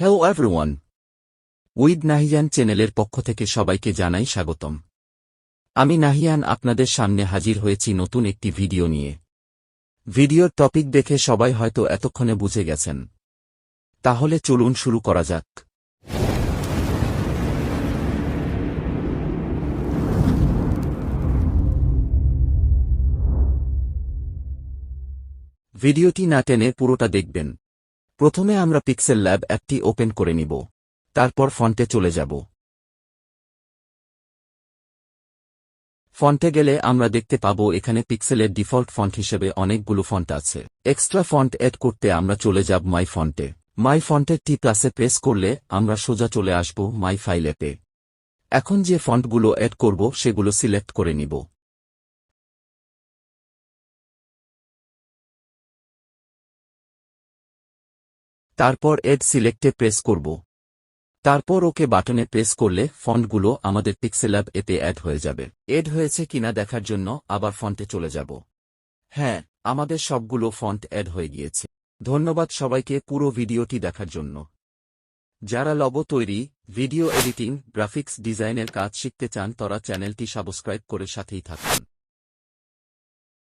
Hello everyone, with Nahiyan চ্যানেলের পক্ষ থেকে সবাইকে জানাই স্বাগতম। আমি নাহিয়ান আপনাদের সামনে হাজির হয়েছি নতুন একটি ভিডিও নিয়ে। ভিডিওর টপিক দেখে সবাই হয়তো এতক্ষণে বুঝে গেছেন। তাহলে চলুন শুরু করা যাক। ভিডিওটি না টেনে পুরোটা দেখবেন। প্রথমে আমরা পিক্সেলল্যাব অ্যাপটি ওপেন করে নিব, তারপর ফন্টে চলে যাব। ফন্টে গেলে আমরা দেখতে পাবো এখানে পিক্সেলের ডিফল্ট ফন্ট হিসেবে অনেকগুলো ফন্ট আছে। এক্সট্রা ফন্ট এড করতে আমরা চলে যাব মাই ফন্টে। মাই ফন্টের টি প্লাসে প্রেস করলে আমরা সোজা চলে আসব মাই ফাইল অ্যাপে। এখন যে ফন্টগুলো এড করব সেগুলো সিলেক্ট করে নিব। তারপর এড সিলেক্টে প্রেস করব। তারপর ওকে বাটনে প্রেস করলে ফন্টগুলো আমাদের পিক্সেলল্যাব এতে অ্যাড হয়ে যাবে। এড হয়েছে কিনা দেখার জন্য আবার ফন্টে চলে যাব। হ্যাঁ, আমাদের সবগুলো ফন্ট অ্যাড হয়ে গিয়েছে। ধন্যবাদ সবাইকে পুরো ভিডিওটি দেখার জন্য। যারা লোগো তৈরি, ভিডিও এডিটিং, গ্রাফিক্স ডিজাইনের কাজ শিখতে চান তারা চ্যানেলটি সাবস্ক্রাইব করে সাথেই থাকুন।